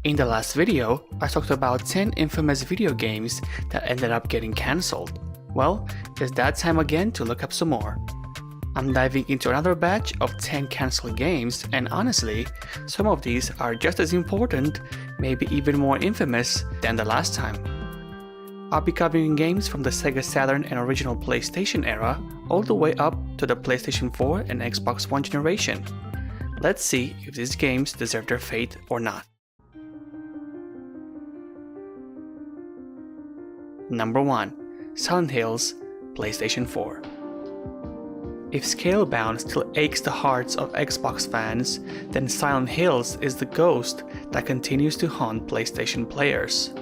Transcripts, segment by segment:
In the last video, I talked about 10 infamous video games that ended up getting cancelled. Well, it's that time again to look up some more. I'm diving into another batch of 10 cancelled games, and honestly, some of these are just as important, maybe even more infamous than the last time. I'll be covering games from the Sega Saturn and original PlayStation era, all the way up to the PlayStation 4 and Xbox One generation. Let's see if these games deserve their fate or not. Number 1. Silent Hills, PlayStation 4. If Scalebound still aches the hearts of Xbox fans, then Silent Hills is the ghost that continues to haunt PlayStation players.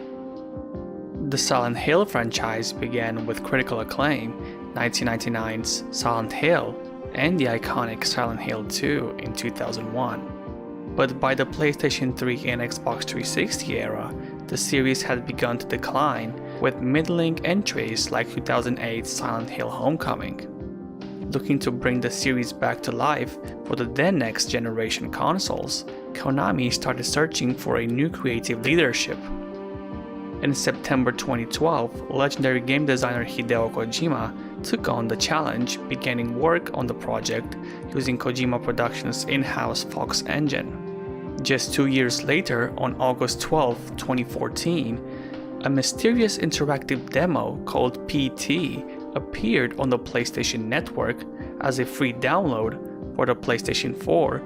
The Silent Hill franchise began with critical acclaim, 1999's Silent Hill, and the iconic Silent Hill 2 in 2001. But by the PlayStation 3 and Xbox 360 era, the series had begun to decline, with middling entries like 2008's Silent Hill Homecoming. Looking to bring the series back to life for the then next generation consoles, Konami started searching for a new creative leadership. In September 2012, legendary game designer Hideo Kojima took on the challenge, beginning work on the project using Kojima Productions' in-house Fox engine. Just 2 years later, on August 12, 2014, a mysterious interactive demo called PT appeared on the PlayStation Network as a free download for the PlayStation 4,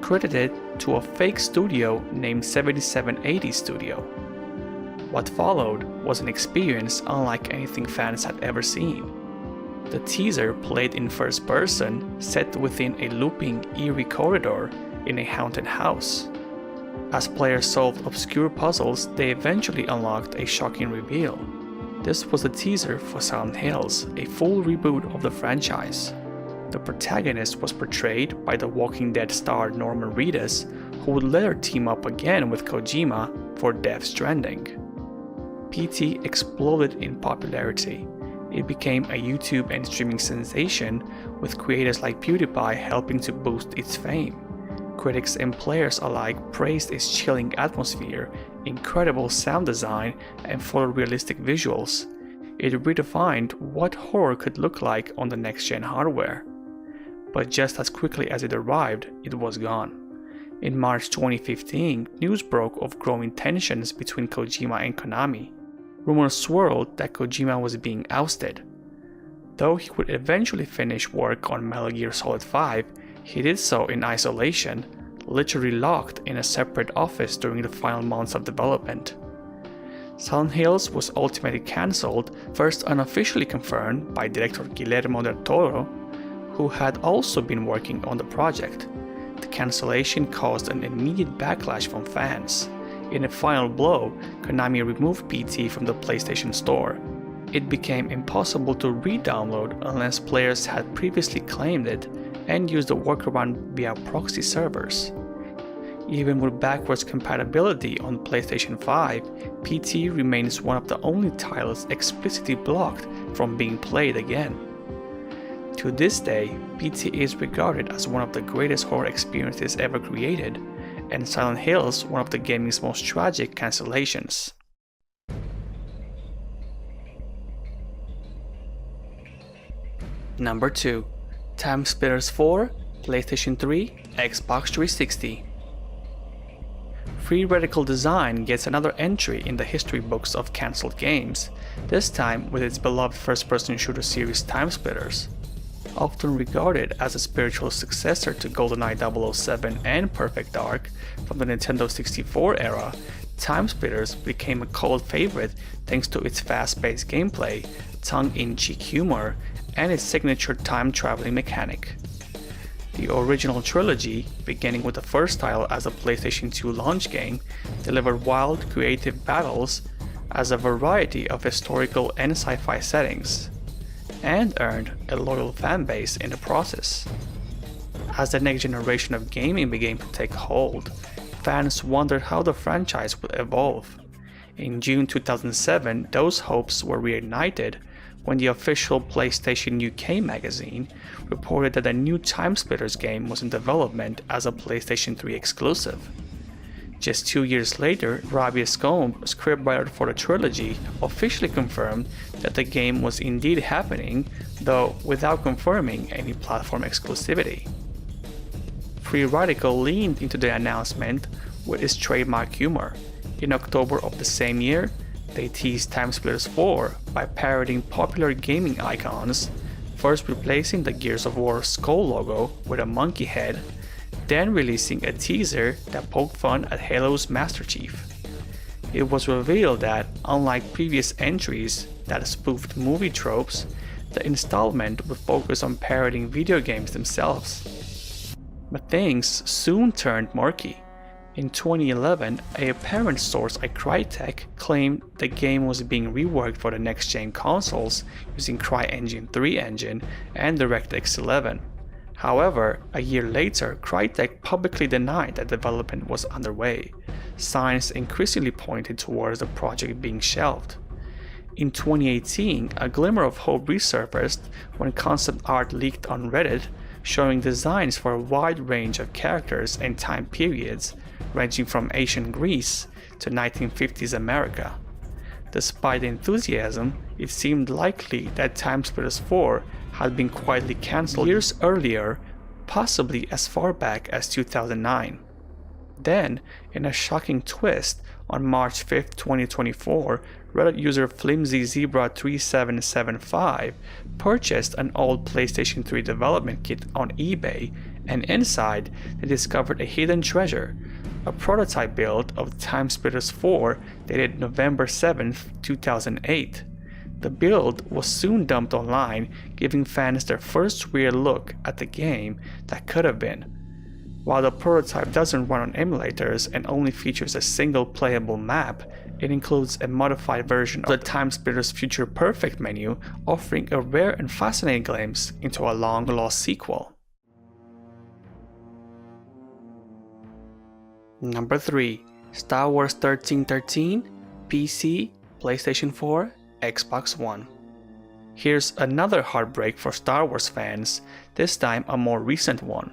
credited to a fake studio named 7780 Studio. What followed was an experience unlike anything fans had ever seen. The teaser played in first person, set within a looping, eerie corridor in a haunted house. As players solved obscure puzzles, they eventually unlocked a shocking reveal. This was a teaser for Silent Hills, a full reboot of the franchise. The protagonist was portrayed by the Walking Dead star Norman Reedus, who would later team up again with Kojima for Death Stranding. PT exploded in popularity. It became a YouTube and streaming sensation, with creators like PewDiePie helping to boost its fame. Critics and players alike praised its chilling atmosphere, incredible sound design, and photorealistic visuals. It redefined what horror could look like on the next-gen hardware. But just as quickly as it arrived, it was gone. In March 2015, news broke of growing tensions between Kojima and Konami. Rumors swirled that Kojima was being ousted. Though he would eventually finish work on Metal Gear Solid 5, he did so in isolation, literally locked in a separate office during the final months of development. Silent Hills was ultimately cancelled, first unofficially confirmed by director Guillermo del Toro, who had also been working on the project. The cancellation caused an immediate backlash from fans. In a final blow, Konami removed PT from the PlayStation Store. It became impossible to re-download unless players had previously claimed it and used a workaround via proxy servers. Even with backwards compatibility on PlayStation 5, PT remains one of the only titles explicitly blocked from being played again. To this day, PT is regarded as one of the greatest horror experiences ever created, and Silent Hills one of the gaming's most tragic cancellations. Number 2. TimeSplitters 4, PlayStation 3, Xbox 360. Free Radical Design gets another entry in the history books of cancelled games, this time with its beloved first-person shooter series TimeSplitters. Often regarded as a spiritual successor to GoldenEye 007 and Perfect Dark from the Nintendo 64 era, TimeSplitters became a cult favorite thanks to its fast-paced gameplay, tongue-in-cheek humor, and its signature time-traveling mechanic. The original trilogy, beginning with the first title as a PlayStation 2 launch game, delivered wild, creative battles as a variety of historical and sci-fi settings, and earned a loyal fanbase in the process. As the next generation of gaming began to take hold, fans wondered how the franchise would evolve. In June 2007, those hopes were reignited when the official PlayStation UK magazine reported that a new TimeSplitters game was in development as a PlayStation 3 exclusive. Just 2 years later, Robbie Scombe, scriptwriter for the trilogy, officially confirmed that the game was indeed happening, though without confirming any platform exclusivity. Free Radical leaned into the announcement with its trademark humor. In October of the same year, they teased TimeSplitters 4 by parodying popular gaming icons, first replacing the Gears of War skull logo with a monkey head, then releasing a teaser that poked fun at Halo's Master Chief. It was revealed that, unlike previous entries that spoofed movie tropes, the installment would focus on parodying video games themselves. But things soon turned murky. In 2011, a apparent source at Crytek claimed the game was being reworked for the next-gen consoles using CryEngine 3 engine and DirectX 11. However, a year later, Crytek publicly denied that development was underway. Signs increasingly pointed towards the project being shelved. In 2018, a glimmer of hope resurfaced when concept art leaked on Reddit, showing designs for a wide range of characters and time periods, ranging from ancient Greece to 1950s America. Despite the enthusiasm, it seemed likely that TimeSplitters 4 had been quietly cancelled years earlier, possibly as far back as 2009. Then, in a shocking twist, on March 5, 2024, Reddit user FlimsyZebra3775 purchased an old PlayStation 3 development kit on eBay, and inside they discovered a hidden treasure, a prototype build of TimeSplitters 4 dated November 7, 2008. The build was soon dumped online, giving fans their first real look at the game that could have been. While the prototype doesn't run on emulators and only features a single playable map, it includes a modified version of the TimeSplitters Future Perfect menu, offering a rare and fascinating glimpse into a long-lost sequel. Number 3. Star Wars 1313, PC, PlayStation 4, Xbox One. Here's another heartbreak for Star Wars fans, this time a more recent one.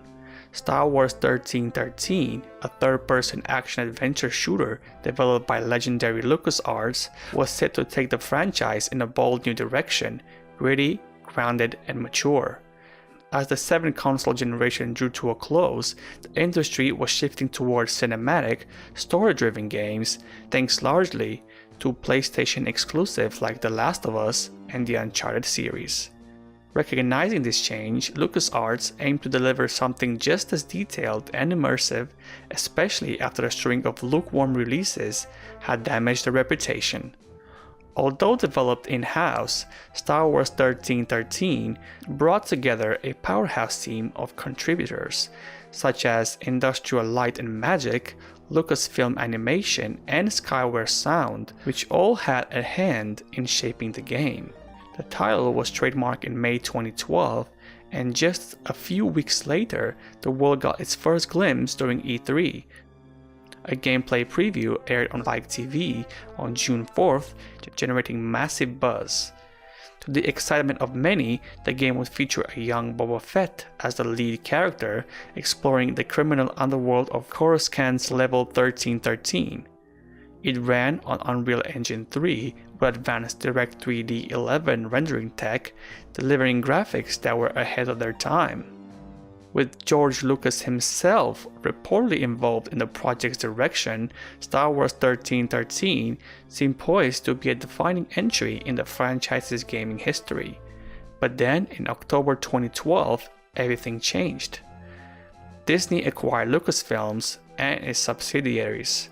Star Wars 1313, a third-person action-adventure shooter developed by legendary LucasArts, was set to take the franchise in a bold new direction, gritty, grounded, and mature. As the 7th console generation drew to a close, the industry was shifting towards cinematic, story-driven games, thanks largely to PlayStation exclusives like The Last of Us and the Uncharted series. Recognizing this change, LucasArts aimed to deliver something just as detailed and immersive, especially after a string of lukewarm releases had damaged their reputation. Although developed in-house, Star Wars 1313 brought together a powerhouse team of contributors, such as Industrial Light and Magic, Lucasfilm Animation, and Skyware Sound, which all had a hand in shaping the game. The title was trademarked in May 2012, and just a few weeks later, the world got its first glimpse during E3. A gameplay preview aired on Like TV on June 4th, generating massive buzz. To the excitement of many, the game would feature a young Boba Fett as the lead character, exploring the criminal underworld of Coruscant's level 1313. It ran on Unreal Engine 3 with advanced Direct3D 11 rendering tech, delivering graphics that were ahead of their time. With George Lucas himself reportedly involved in the project's direction, Star Wars 1313 seemed poised to be a defining entry in the franchise's gaming history. But then, in October 2012, everything changed. Disney acquired Lucasfilms and its subsidiaries.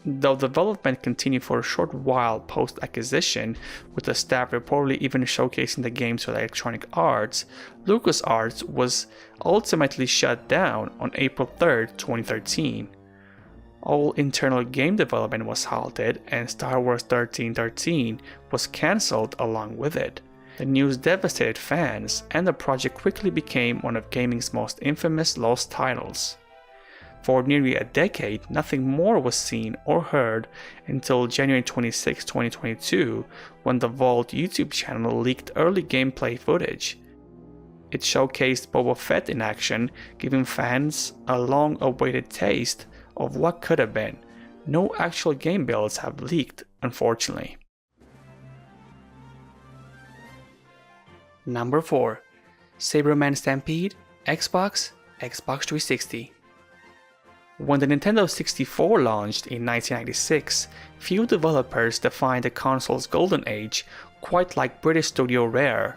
Though development continued for a short while post-acquisition, with the staff reportedly even showcasing the game to Electronic Arts, LucasArts was ultimately shut down on April 3, 2013. All internal game development was halted, and Star Wars 1313 was cancelled along with it. The news devastated fans, and the project quickly became one of gaming's most infamous lost titles. For nearly a decade, nothing more was seen or heard until January 26, 2022, when the Vault YouTube channel leaked early gameplay footage. It showcased Boba Fett in action, giving fans a long-awaited taste of what could have been. No actual game builds have leaked, unfortunately. Number 4. Sabreman Stampede, Xbox 360. When the Nintendo 64 launched in 1996, few developers defined the console's golden age, quite like British studio Rare.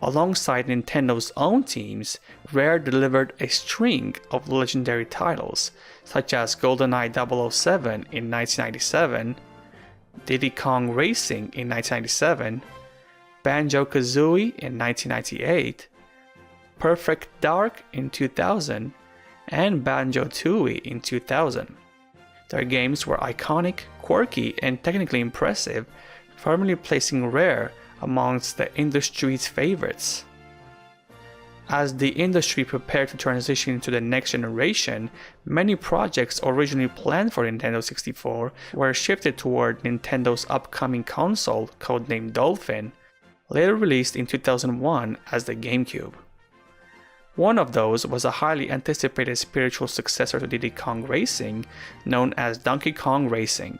Alongside Nintendo's own teams, Rare delivered a string of legendary titles, such as GoldenEye 007 in 1997, Diddy Kong Racing in 1997, Banjo-Kazooie in 1998, Perfect Dark in 2000, and Banjo-Tooie in 2000. Their games were iconic, quirky, and technically impressive, firmly placing Rare amongst the industry's favorites. As the industry prepared to transition to the next generation, many projects originally planned for Nintendo 64 were shifted toward Nintendo's upcoming console, codenamed Dolphin, later released in 2001 as the GameCube. One of those was a highly anticipated spiritual successor to Diddy Kong Racing, known as Donkey Kong Racing.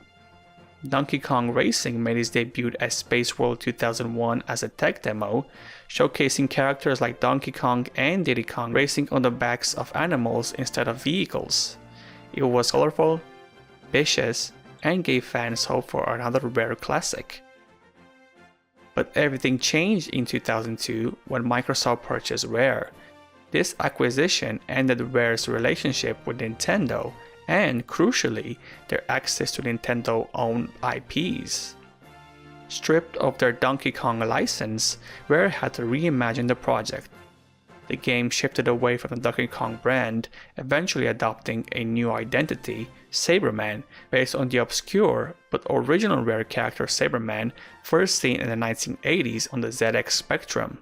Donkey Kong Racing made its debut at Space World 2001 as a tech demo, showcasing characters like Donkey Kong and Diddy Kong racing on the backs of animals instead of vehicles. It was colorful, vicious, and gave fans hope for another Rare classic. But everything changed in 2002 when Microsoft purchased Rare. This acquisition ended Rare's relationship with Nintendo and, crucially, their access to Nintendo-owned IPs. Stripped of their Donkey Kong license, Rare had to reimagine the project. The game shifted away from the Donkey Kong brand, eventually adopting a new identity, Sabreman, based on the obscure but original Rare character Sabreman first seen in the 1980s on the ZX Spectrum.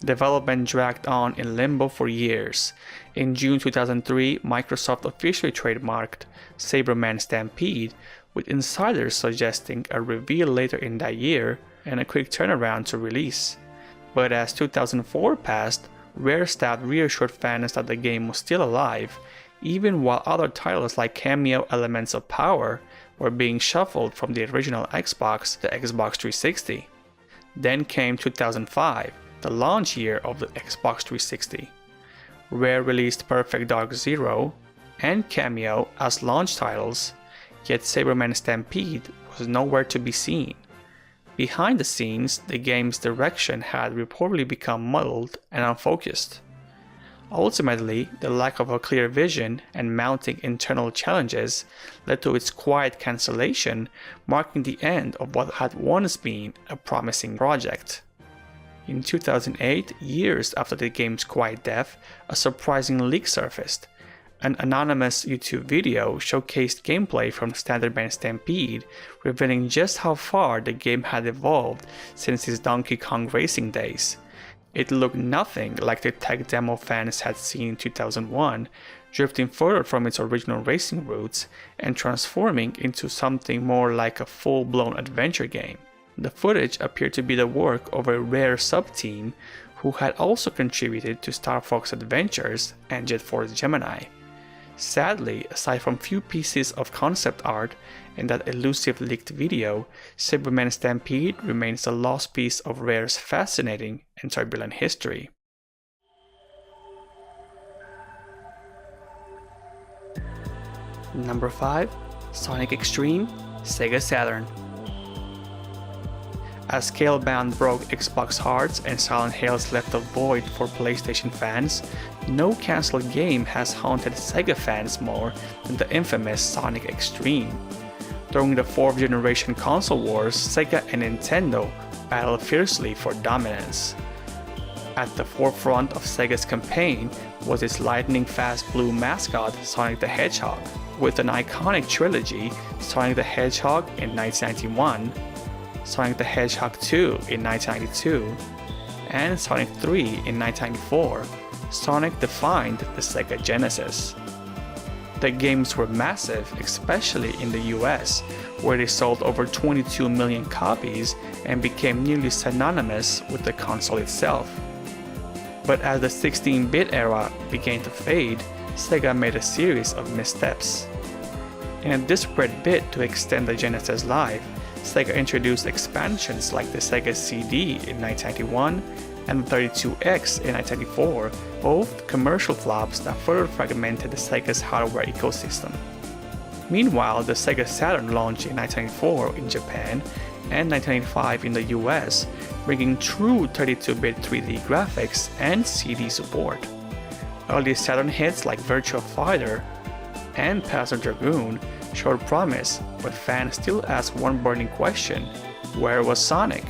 Development dragged on in limbo for years. In June 2003, Microsoft officially trademarked Sabreman Stampede, with insiders suggesting a reveal later in that year and a quick turnaround to release. But as 2004 passed, Rare staff reassured fans that the game was still alive, even while other titles like Cameo Elements of Power were being shuffled from the original Xbox to Xbox 360. Then came 2005. The launch year of the Xbox 360. Rare released Perfect Dark Zero and Cameo as launch titles, yet Sabreman Stampede was nowhere to be seen. Behind the scenes, the game's direction had reportedly become muddled and unfocused. Ultimately, the lack of a clear vision and mounting internal challenges led to its quiet cancellation, marking the end of what had once been a promising project. In 2008, years after the game's quiet death, a surprising leak surfaced. An anonymous YouTube video showcased gameplay from Sabreman Stampede, revealing just how far the game had evolved since its Donkey Kong Racing days. It looked nothing like the tech demo fans had seen in 2001, drifting further from its original racing roots and transforming into something more like a full-blown adventure game. The footage appeared to be the work of a Rare sub-team who had also contributed to Star Fox Adventures and Jet Force Gemini. Sadly, aside from few pieces of concept art and that elusive leaked video, Sabreman Stampede remains a lost piece of Rare's fascinating and turbulent history. Number 5. Sonic X-Treme, Sega Saturn. As Scalebound broke Xbox hearts and Silent Hills left a void for PlayStation fans, no cancelled game has haunted Sega fans more than the infamous Sonic X-Treme. During the 4th generation console wars, Sega and Nintendo battled fiercely for dominance. At the forefront of Sega's campaign was its lightning-fast blue mascot, Sonic the Hedgehog, with an iconic trilogy, Sonic the Hedgehog in 1991, Sonic the Hedgehog 2 in 1992, and Sonic 3 in 1994. Sonic defined the Sega Genesis. The games were massive, especially in the US, where they sold over 22 million copies and became nearly synonymous with the console itself. But as the 16-bit era began to fade, Sega made a series of missteps. In a desperate bid to extend the Genesis life, Sega introduced expansions like the Sega CD in 1991 and the 32X in 1994, both commercial flops that further fragmented the Sega's hardware ecosystem. Meanwhile, the Sega Saturn launched in 1994 in Japan and 1995 in the US, bringing true 32-bit 3D graphics and CD support. Early Saturn hits like Virtua Fighter and Panzer Dragoon showed promise, but fans still ask one burning question: where was Sonic?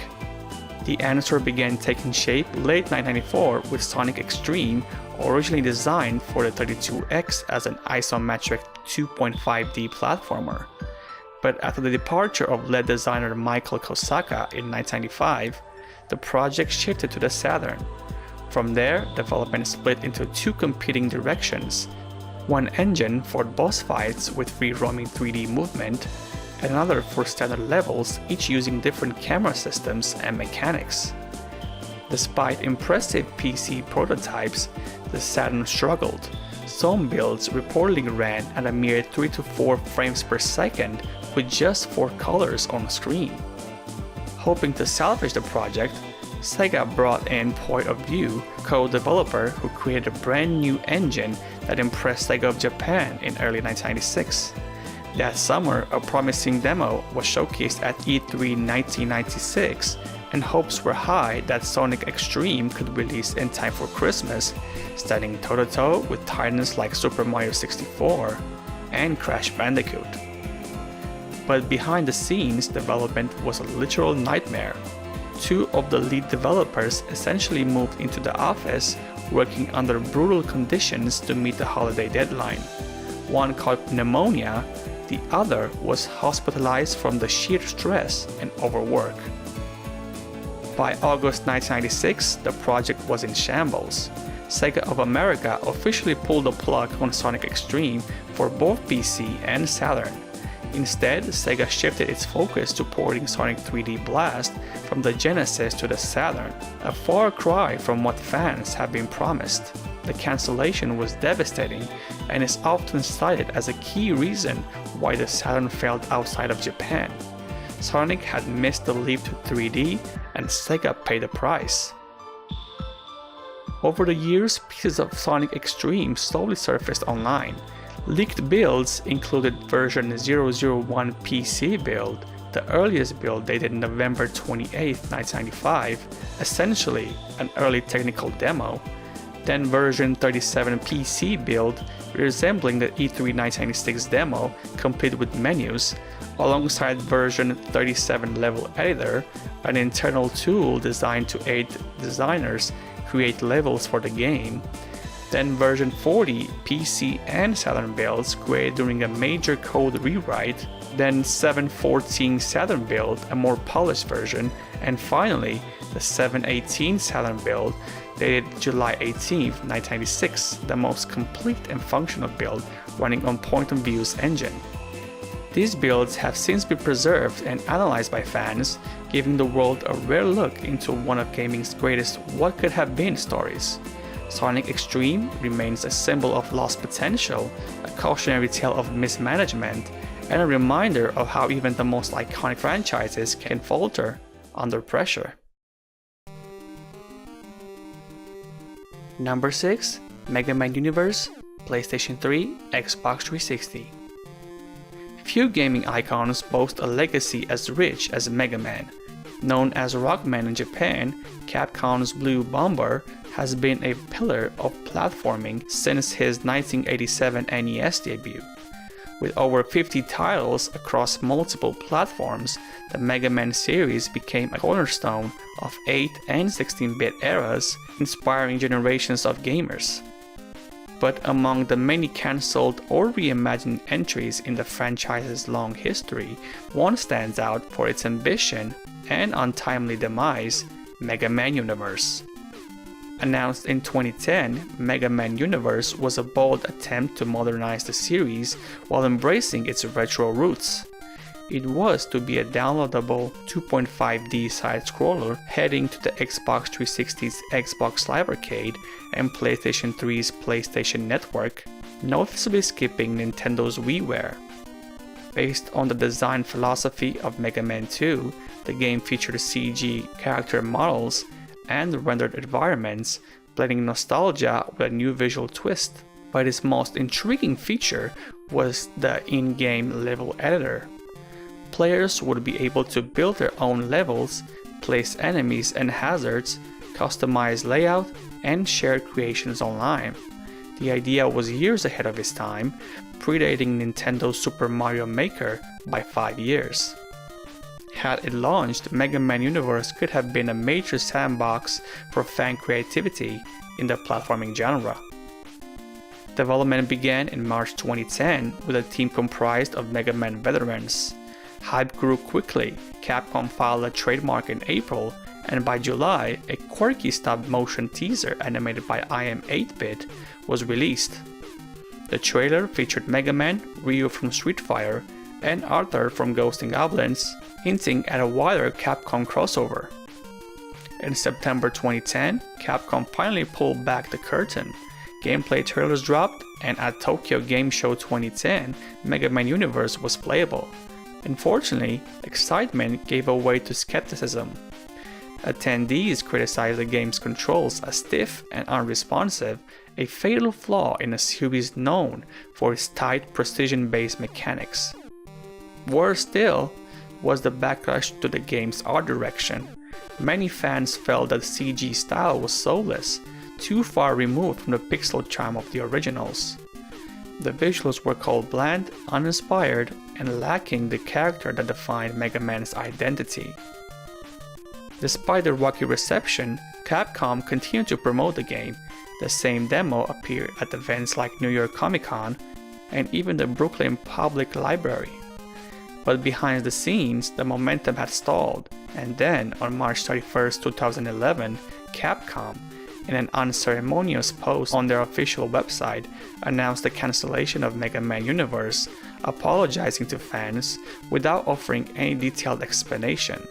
The answer began taking shape late 1994 with Sonic X-Treme, originally designed for the 32X as an isometric 2.5D platformer. But after the departure of lead designer Michael Kosaka in 1995, the project shifted to the Saturn. From there, development split into two competing directions: one engine for boss fights with free-roaming 3D movement, and another for standard levels, each using different camera systems and mechanics. Despite impressive PC prototypes, the Saturn struggled. Some builds reportedly ran at a mere 3 to 4 frames per second with just 4 colors on screen. Hoping to salvage the project, Sega brought in Point of View co-developer who created a brand new engine that impressed Sega of Japan in early 1996. That summer, a promising demo was showcased at E3 1996, and hopes were high that Sonic X-Treme could release in time for Christmas, standing toe-to-toe with titans like Super Mario 64 and Crash Bandicoot. But behind the scenes, development was a literal nightmare. Two of the lead developers essentially moved into the office, working under brutal conditions to meet the holiday deadline. One caught pneumonia, the other was hospitalized from the sheer stress and overwork. By August 1996, the project was in shambles. Sega of America officially pulled the plug on Sonic X-Treme for both PC and Saturn. Instead, Sega shifted its focus to porting Sonic 3D Blast from the Genesis to the Saturn, a far cry from what fans have been promised. The cancellation was devastating and is often cited as a key reason why the Saturn failed outside of Japan. Sonic had missed the leap to 3D, and Sega paid the price. Over the years, pieces of Sonic X-Treme slowly surfaced online. Leaked builds included version 001 PC build, the earliest build dated November 28, 1995, essentially an early technical demo. Then version 37 PC build, resembling the E3 1996 demo, complete with menus, alongside version 37 level editor, an internal tool designed to aid designers create levels for the game. Then version 40 PC and Saturn builds created during a major code rewrite, then 714 Saturn build, a more polished version, and finally the 718 Saturn build dated July 18, 1996, the most complete and functional build running on Point of View's engine. These builds have since been preserved and analyzed by fans, giving the world a rare look into one of gaming's greatest what could have been stories. Sonic X-Treme remains a symbol of lost potential, a cautionary tale of mismanagement, and a reminder of how even the most iconic franchises can falter under pressure. Number 6. Mega Man Universe, PlayStation 3, Xbox 360. Few gaming icons boast a legacy as rich as Mega Man. Known as Rockman in Japan, Capcom's Blue Bomber has been a pillar of platforming since his 1987 NES debut. With over 50 titles across multiple platforms, the Mega Man series became a cornerstone of 8 and 16-bit eras, inspiring generations of gamers. But among the many cancelled or reimagined entries in the franchise's long history, one stands out for its ambition and untimely demise: Mega Man Universe. Announced in 2010, Mega Man Universe was a bold attempt to modernize the series while embracing its retro roots. It was to be a downloadable 2.5D side-scroller heading to the Xbox 360's Xbox Live Arcade and PlayStation 3's PlayStation Network, noticeably skipping Nintendo's WiiWare. Based on the design philosophy of Mega Man 2, the game featured CG character models and rendered environments, blending nostalgia with a new visual twist. But its most intriguing feature was the in-game level editor. Players would be able to build their own levels, place enemies and hazards, customize layout, and share creations online. The idea was years ahead of its time, predating Nintendo's Super Mario Maker by 5 years. Had it launched, Mega Man Universe could have been a major sandbox for fan creativity in the platforming genre. Development began in March 2010 with a team comprised of Mega Man veterans. Hype grew quickly. Capcom filed a trademark in April, and by July, a quirky stop-motion teaser animated by IM 8-Bit was released. The trailer featured Mega Man, Ryu from Street Fighter, and Arthur from Ghosts 'n Goblins, hinting at a wider Capcom crossover. In September 2010, Capcom finally pulled back the curtain. Gameplay trailers dropped, and at Tokyo Game Show 2010, Mega Man Universe was playable. Unfortunately, excitement gave way to skepticism. Attendees criticized the game's controls as stiff and unresponsive, a fatal flaw in a series known for its tight, precision-based mechanics. Worse still was the backlash to the game's art direction. Many fans felt that CG style was soulless, too far removed from the pixel charm of the originals. The visuals were called bland, uninspired, and lacking the character that defined Mega Man's identity. Despite the rocky reception, Capcom continued to promote the game. The same demo appeared at events like New York Comic Con and even the Brooklyn Public Library. But behind the scenes, the momentum had stalled, and then on March 31, 2011, Capcom, in an unceremonious post on their official website, announced the cancellation of Mega Man Universe, apologizing to fans without offering any detailed explanation.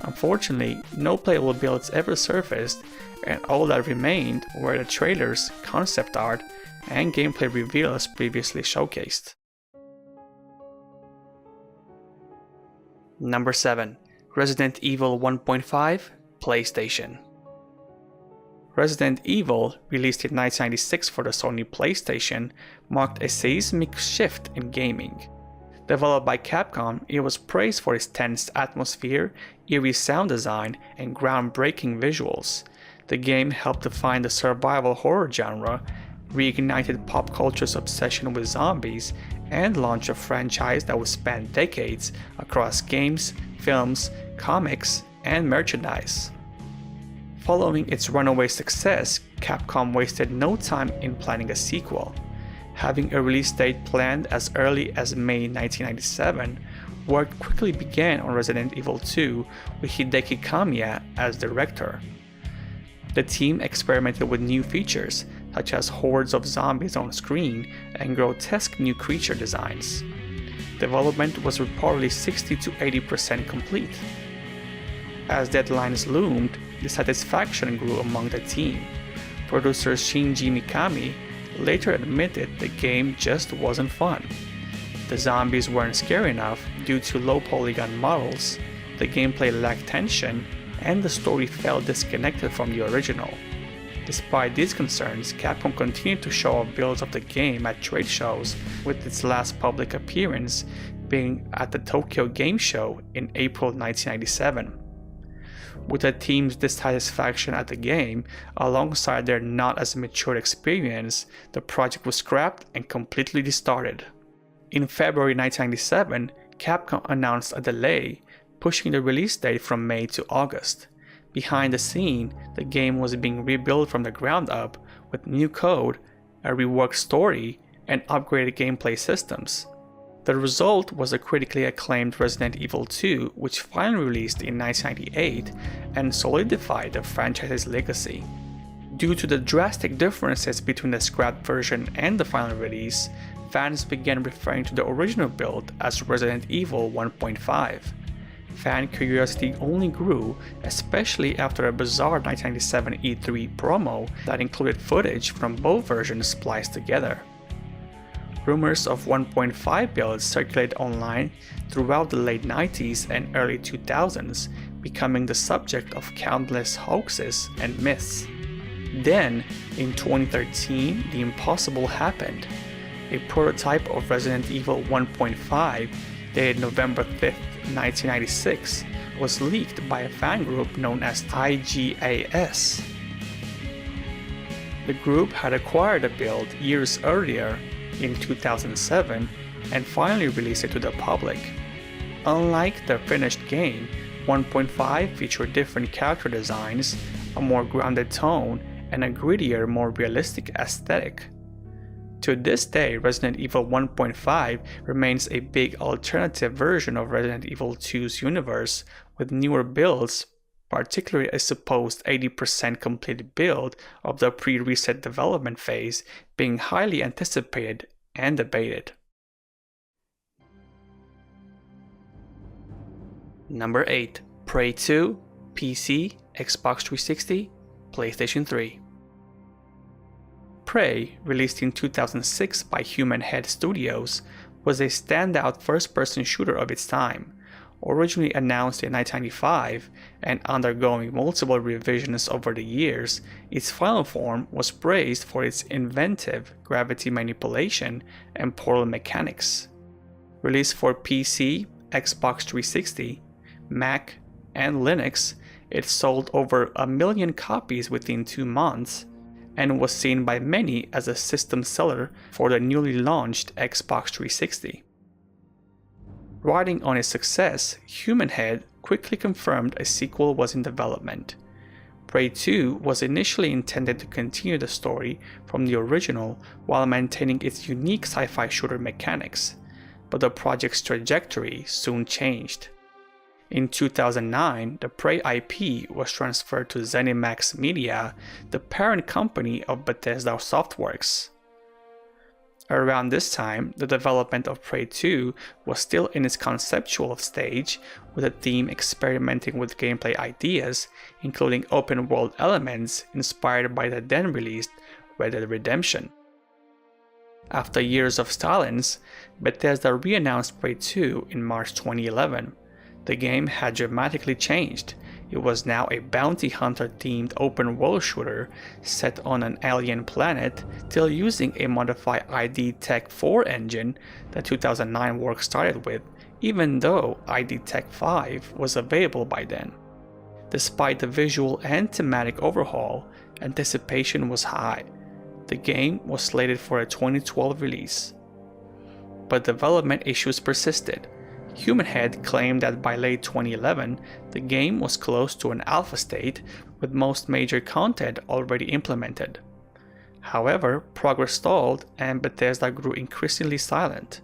Unfortunately, no playable builds ever surfaced, and all that remained were the trailers, concept art, and gameplay reveals previously showcased. Number 7. Resident Evil 1.5 PlayStation. Resident Evil, released in 1996 for the Sony PlayStation, marked a seismic shift in gaming. Developed by Capcom, it was praised for its tense atmosphere, eerie sound design, and groundbreaking visuals. The game helped define the survival horror genre, reignited pop culture's obsession with zombies, and launched a franchise that would span decades across games, films, comics, and merchandise. Following its runaway success, Capcom wasted no time in planning a sequel. Having a release date planned as early as May 1997, work quickly began on Resident Evil 2 with Hideki Kamiya as director. The team experimented with new features, such as hordes of zombies on screen and grotesque new creature designs. Development was reportedly 60 to 80% complete. As deadlines loomed, dissatisfaction grew among the team. Producer Shinji Mikami later admitted the game just wasn't fun. The zombies weren't scary enough due to low polygon models, the gameplay lacked tension, and the story felt disconnected from the original. Despite these concerns, Capcom continued to show off builds of the game at trade shows, with its last public appearance being at the Tokyo Game Show in April 1997. With the team's dissatisfaction at the game, alongside their not as mature experience, the project was scrapped and completely restarted. In February 1997, Capcom announced a delay, pushing the release date from May to August. Behind the scene, the game was being rebuilt from the ground up with new code, a reworked story, and upgraded gameplay systems. The result was a critically acclaimed Resident Evil 2, which finally released in 1998 and solidified the franchise's legacy. Due to the drastic differences between the scrapped version and the final release, fans began referring to the original build as Resident Evil 1.5. Fan curiosity only grew, especially after a bizarre 1997 E3 promo that included footage from both versions spliced together. Rumors of 1.5 builds circulated online throughout the late 90s and early 2000s, becoming the subject of countless hoaxes and myths. Then, in 2013, the impossible happened. A prototype of Resident Evil 1.5, dated November 5, 1996, was leaked by a fan group known as IGAS. The group had acquired the build years earlier, in 2007, and finally released it to the public. Unlike the finished game, 1.5 featured different character designs, a more grounded tone, and a grittier, more realistic aesthetic. To this day, Resident Evil 1.5 remains a big alternative version of Resident Evil 2's universe, with newer builds, particularly a supposed 80% completed build of the pre-reset development phase, being highly anticipated and debated. Number 8. Prey 2, PC, Xbox 360, PlayStation 3. Prey, released in 2006 by Human Head Studios, was a standout first-person shooter of its time. Originally announced in 1995 and undergoing multiple revisions over the years, its final form was praised for its inventive gravity manipulation and portal mechanics. Released for PC, Xbox 360, Mac, and Linux, it sold over 1 million copies within 2 months, and was seen by many as a system seller for the newly launched Xbox 360. Riding on its success, Human Head quickly confirmed a sequel was in development. Prey 2 was initially intended to continue the story from the original while maintaining its unique sci-fi shooter mechanics, but the project's trajectory soon changed. In 2009, the Prey IP was transferred to ZeniMax Media, the parent company of Bethesda Softworks. Around this time, the development of Prey 2 was still in its conceptual stage, with the team experimenting with gameplay ideas, including open-world elements inspired by the then-released Red Dead Redemption. After years of silence, Bethesda re-announced Prey 2 in March 2011. The game had dramatically changed. It was now a bounty hunter-themed open-world shooter set on an alien planet, still using a modified ID Tech 4 engine that 2009 work started with, even though ID Tech 5 was available by then. Despite the visual and thematic overhaul, anticipation was high. The game was slated for a 2012 release. But development issues persisted. Human Head claimed that by late 2011, the game was close to an alpha state, with most major content already implemented. However, progress stalled and Bethesda grew increasingly silent.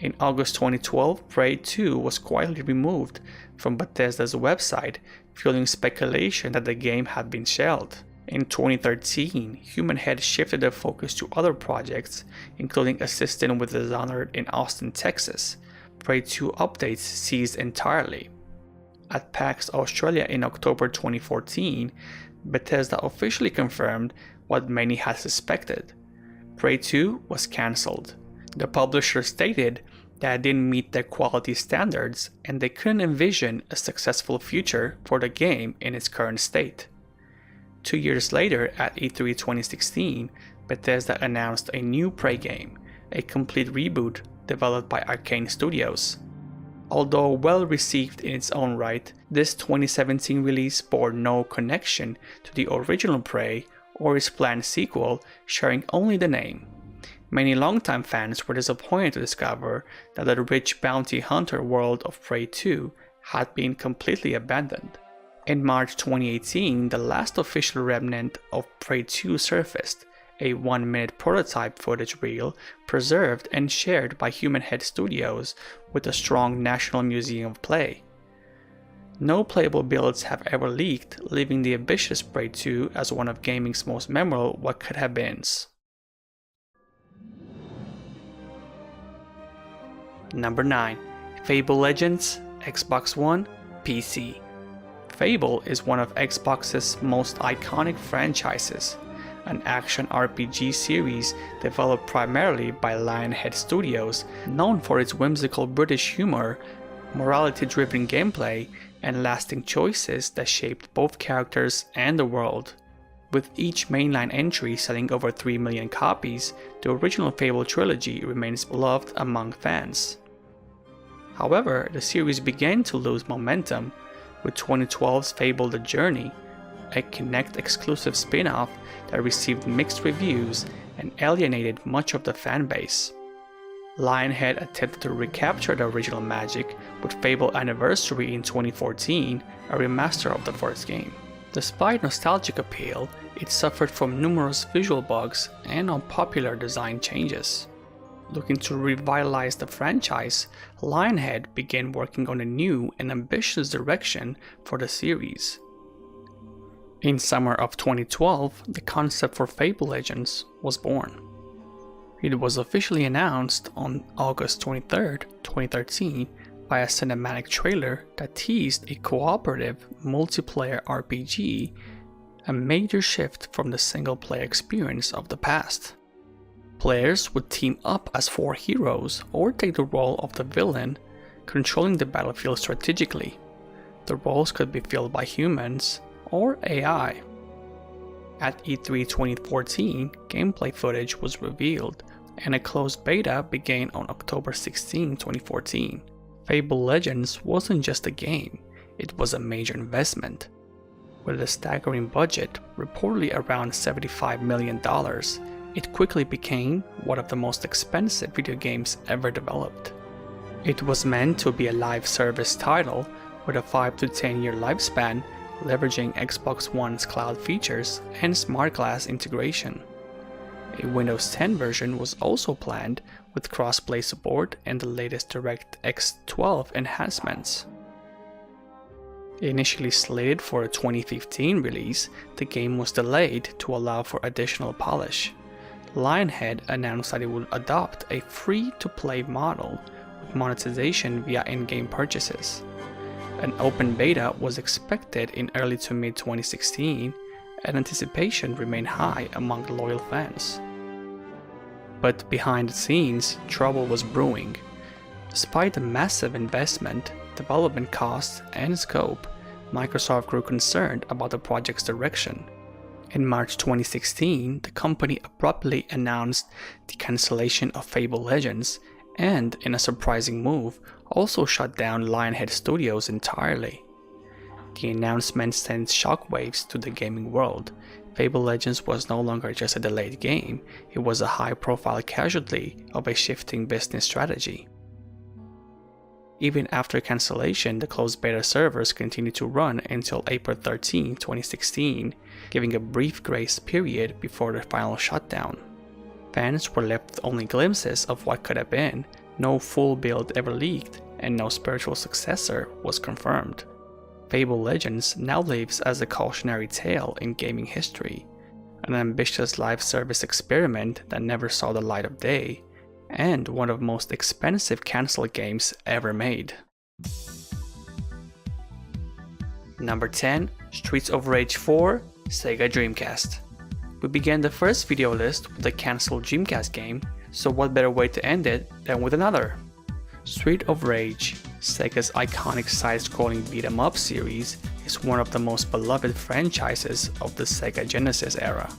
In August 2012, Prey 2 was quietly removed from Bethesda's website, fueling speculation that the game had been shelved. In 2013, Human Head shifted their focus to other projects, including assisting with Dishonored in Austin, Texas. Prey 2 updates ceased entirely. At PAX Australia in October 2014, Bethesda officially confirmed what many had suspected. Prey 2 was cancelled. The publisher stated that it didn't meet their quality standards and they couldn't envision a successful future for the game in its current state. 2 years later, at E3 2016, Bethesda announced a new Prey game, a complete reboot developed by Arcane Studios. Although well received in its own right, this 2017 release bore no connection to the original Prey or its planned sequel, sharing only the name. Many longtime fans were disappointed to discover that the rich bounty hunter world of Prey 2 had been completely abandoned. In March 2018, the last official remnant of Prey 2 surfaced, a 1-minute prototype footage reel preserved and shared by Human Head Studios with the strong National Museum of Play. No playable builds have ever leaked, leaving the ambitious Prey 2 as one of gaming's most memorable what could have beens. Number 9. Fable Legends, Xbox One, PC. Fable is one of Xbox's most iconic franchises, an action RPG series developed primarily by Lionhead Studios, known for its whimsical British humor, morality-driven gameplay, and lasting choices that shaped both characters and the world. With each mainline entry selling over 3 million copies, the original Fable trilogy remains beloved among fans. However, the series began to lose momentum, with 2012's Fable The Journey, a Kinect exclusive spin-off that received mixed reviews and alienated much of the fanbase. Lionhead attempted to recapture the original magic with Fable Anniversary in 2014, a remaster of the first game. Despite nostalgic appeal, it suffered from numerous visual bugs and unpopular design changes. Looking to revitalize the franchise, Lionhead began working on a new and ambitious direction for the series. In summer of 2012, the concept for Fable Legends was born. It was officially announced on August 23, 2013 by a cinematic trailer that teased a cooperative multiplayer RPG, a major shift from the single-player experience of the past. Players would team up as 4 heroes or take the role of the villain, controlling the battlefield strategically. The roles could be filled by humans or AI. At E3 2014, gameplay footage was revealed, and a closed beta began on October 16, 2014. Fable Legends wasn't just a game, it was a major investment. With a staggering budget, reportedly around $75 million, it quickly became one of the most expensive video games ever developed. It was meant to be a live service title with a 5 to 10 year lifespan, leveraging Xbox One's cloud features and smart glass integration. A Windows 10 version was also planned with cross-play support and the latest DirectX 12 enhancements. Initially slated for a 2015 release, the game was delayed to allow for additional polish. Lionhead announced that it would adopt a free-to-play model with monetization via in-game purchases. An open beta was expected in early to mid-2016, and anticipation remained high among loyal fans. But behind the scenes, trouble was brewing. Despite the massive investment, development costs, and scope, Microsoft grew concerned about the project's direction. In March 2016, the company abruptly announced the cancellation of Fable Legends and, in a surprising move, also shut down Lionhead Studios entirely. The announcement sent shockwaves to the gaming world. Fable Legends was no longer just a delayed game, it was a high-profile casualty of a shifting business strategy. Even after cancellation, the closed beta servers continued to run until April 13, 2016, giving a brief grace period before the final shutdown. Fans were left with only glimpses of what could have been, no full build ever leaked, and no spiritual successor was confirmed. Fable Legends now lives as a cautionary tale in gaming history, an ambitious live service experiment that never saw the light of day, and one of the most expensive cancelled games ever made. Number 10. Streets of Rage 4, Sega Dreamcast. We began the first video list with a cancelled Dreamcast game, so what better way to end it than with another? Streets of Rage, Sega's iconic side-scrolling beat-em-up series, is one of the most beloved franchises of the Sega Genesis era.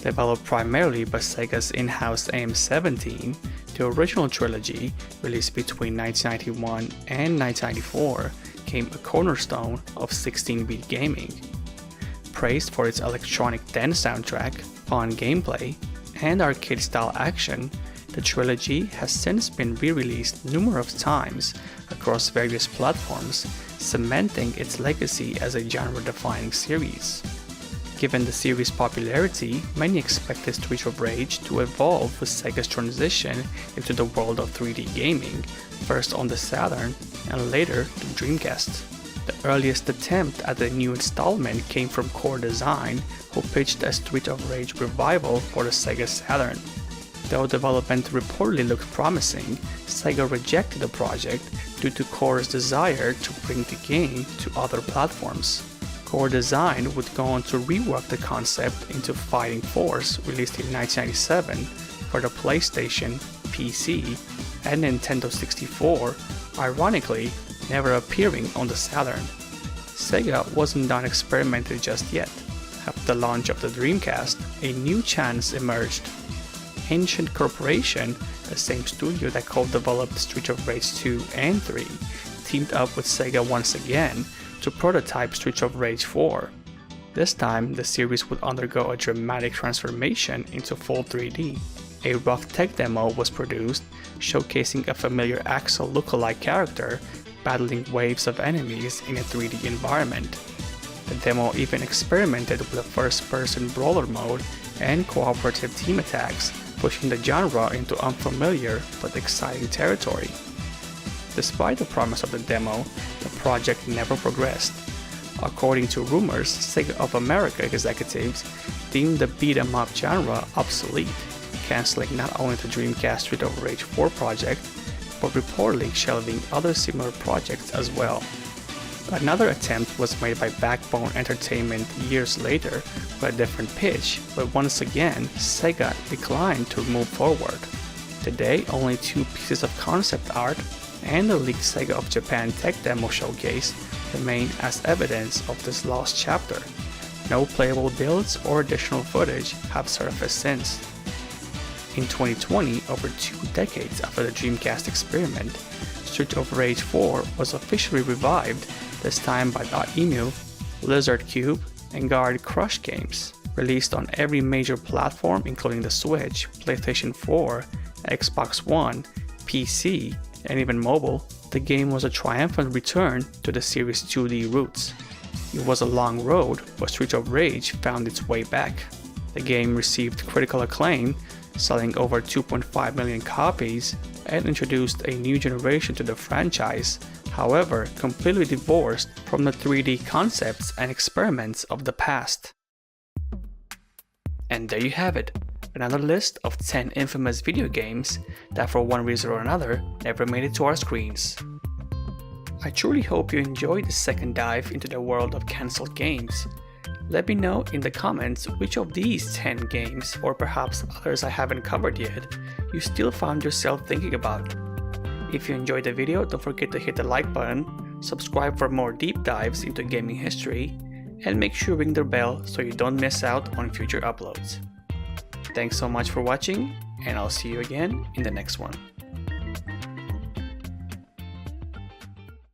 Developed primarily by Sega's in-house AM17, the original trilogy, released between 1991 and 1994, became a cornerstone of 16-bit gaming. Praised for its electronic dance soundtrack, fun gameplay, and arcade-style action, the trilogy has since been re-released numerous times across various platforms, cementing its legacy as a genre-defining series. Given the series' popularity, many expected Streets of Rage to evolve with Sega's transition into the world of 3D gaming, first on the Saturn and later the Dreamcast. The earliest attempt at a new installment came from Core Design, who pitched a Street of Rage revival for the Sega Saturn. Though development reportedly looked promising, Sega rejected the project due to Core's desire to bring the game to other platforms. Core Design would go on to rework the concept into Fighting Force, released in 1997 for the PlayStation, PC, and Nintendo 64, ironically never appearing on the Saturn. Sega wasn't done experimenting just yet. After the launch of the Dreamcast, a new chance emerged. Ancient Corporation, the same studio that co-developed Street of Rage 2 and 3, teamed up with Sega once again to prototype Street of Rage 4. This time, the series would undergo a dramatic transformation into full 3D. A rough tech demo was produced, showcasing a familiar Axel lookalike character battling waves of enemies in a 3D environment. The demo even experimented with a first-person brawler mode and cooperative team attacks, pushing the genre into unfamiliar but exciting territory. Despite the promise of the demo, the project never progressed. According to rumors, Sega of America executives deemed the beat-em-up genre obsolete, cancelling not only the Dreamcast Street of Rage 4 project, but reportedly shelving other similar projects as well. Another attempt was made by Backbone Entertainment years later with a different pitch, but once again, Sega declined to move forward. Today, only 2 pieces of concept art and the leaked Sega of Japan tech demo showcase remain as evidence of this lost chapter. No playable builds or additional footage have surfaced since. In 2020, over 2 decades after the Dreamcast experiment, Street of Rage 4 was officially revived, this time by Dotemu, Lizard Cube, and Guard Crush games. Released on every major platform including the Switch, PlayStation 4, Xbox One, PC, and even mobile, the game was a triumphant return to the series' 2D roots. It was a long road, but Street of Rage found its way back. The game received critical acclaim, selling over 2.5 million copies, and introduced a new generation to the franchise, however completely divorced from the 3D concepts and experiments of the past. And there you have it, another list of 10 infamous video games that for one reason or another never made it to our screens. I truly hope you enjoyed this second dive into the world of cancelled games. Let me know in the comments which of these 10 games, or perhaps others I haven't covered yet, you still found yourself thinking about. If you enjoyed the video, don't forget to hit the like button, subscribe for more deep dives into gaming history, and make sure you ring the bell so you don't miss out on future uploads. Thanks so much for watching, and I'll see you again in the next one.